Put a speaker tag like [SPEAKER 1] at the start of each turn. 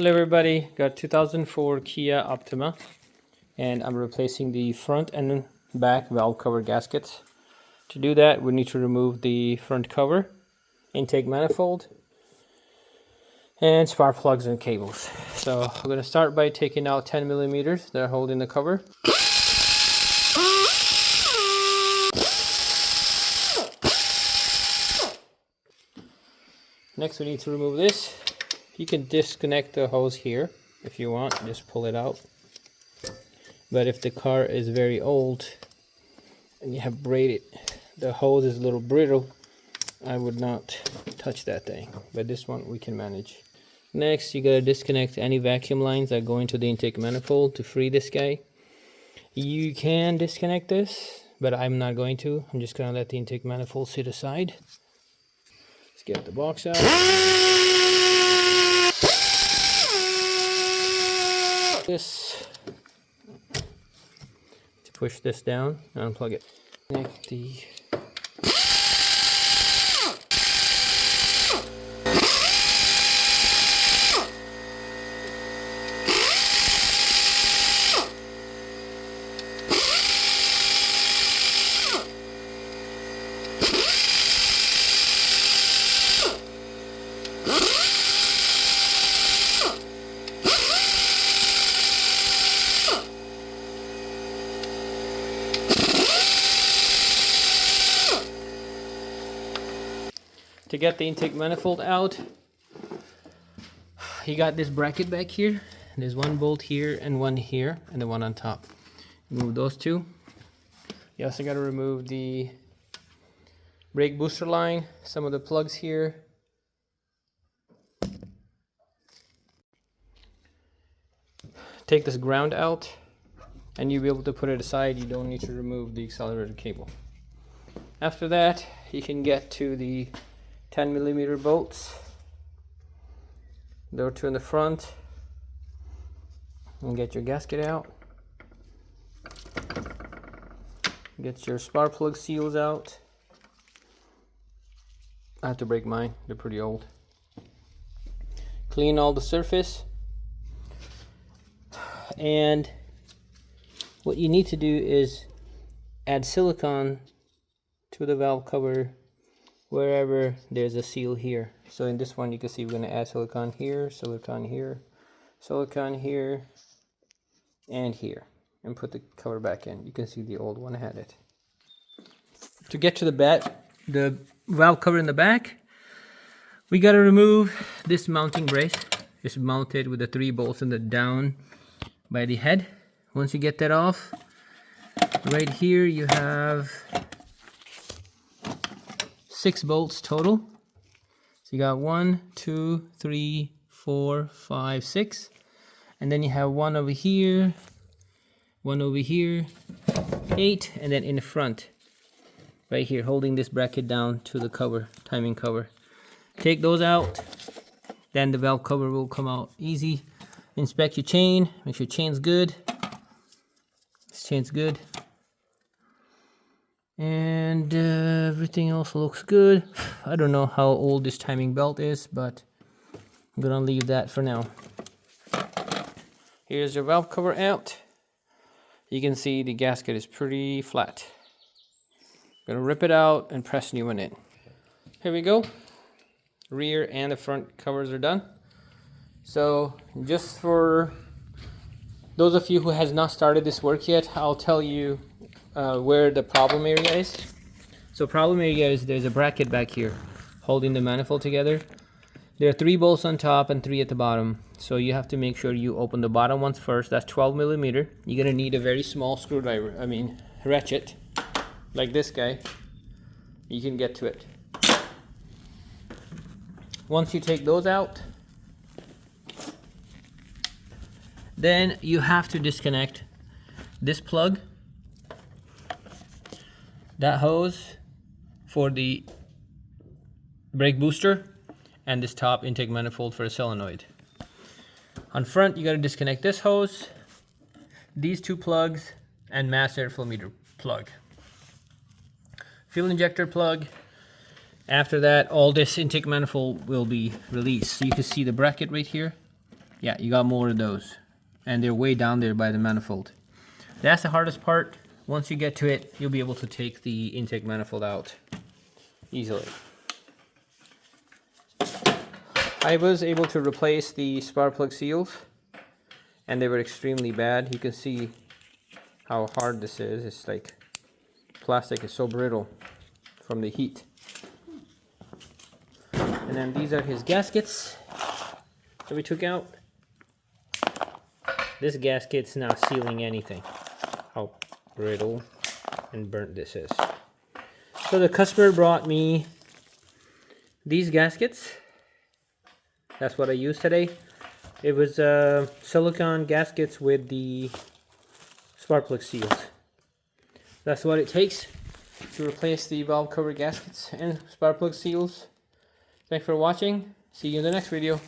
[SPEAKER 1] Hello everybody, got 2004 Kia Optima and I'm replacing the front and back valve cover gaskets. To do that we need to remove the front cover, intake manifold, and spark plugs and cables. So I'm going to start by taking out 10 millimeters that are holding the cover. Next we need to remove this. You can disconnect the hose here if you want, just pull it out. But if the car is very old and you have braided, the hose is a little brittle, I would not touch that thing. But this one we can manage. Next you gotta disconnect any vacuum lines that go into the intake manifold to free this guy. You can disconnect this, but I'm not going to. I'm just gonna let the intake manifold sit aside. Let's get the box out. This to push this down and unplug it. Connect the To get the intake manifold out, you got this bracket back here. There's one bolt here and one here and the one on top. Remove those two. You also got to remove the brake booster line, some of the plugs here. Take this ground out and you'll be able to put it aside. You don't need to remove the accelerator cable. After that, you can get to the 10 millimeter bolts. There are two in the front. And get your gasket out. Get your spark plug seals out. I have to break mine, they're pretty old. Clean all the surface. And what you need to do is add silicone to the valve cover wherever there's a seal here. So in this one you can see we're going to add silicone here, silicone here, silicone here, and here, and put the cover back in. You can see the old one had it. To get to the valve cover in the back, we got to remove this mounting brace. It's mounted with the 3 bolts in the down by the head. Once you get that off, right here you have 6 bolts total. So you got 1, 2, 3, 4, 5, 6, and then you have one over here, 8, and then in the front right here holding this bracket down to the cover, timing cover. Take those out, then the valve cover will come out easy. Inspect your chain, make sure chain's good. This chain's good. And everything else looks good. I don't know how old this timing belt is, but I'm gonna leave that for now. Here's your valve cover out. You can see the gasket is pretty flat. I'm gonna rip it out and press a new one in. Here we go. Rear and the front covers are done. So just for those of you who has not started this work yet, I'll tell you where the problem area is. So problem area is there's a bracket back here holding the manifold together. There are 3 bolts on top and 3 at the bottom. So you have to make sure you open the bottom ones first. That's 12 millimeter. You're gonna need a very small screwdriver, ratchet, like this guy. You can get to it. Once you take those out, then you have to disconnect this plug, that hose for the brake booster, and this top intake manifold for a solenoid. On front you got to disconnect this hose, these 2 plugs, and mass airflow meter plug. Fuel injector plug. After that all this intake manifold will be released. So you can see the bracket right here. Yeah, you got more of those. And they're way down there by the manifold. That's the hardest part. Once you get to it, you'll be able to take the intake manifold out easily. I was able to replace the spark plug seals, and they were extremely bad. You can see how hard this is. It's like plastic is so brittle from the heat. And then these are his gaskets that we took out. This gasket's not sealing anything. How brittle and burnt this is. So the customer brought me these gaskets. That's what I used today. It was silicone gaskets with the spark plug seals. That's what it takes to replace the valve cover gaskets and spark plug seals. Thanks for watching. See you in the next video.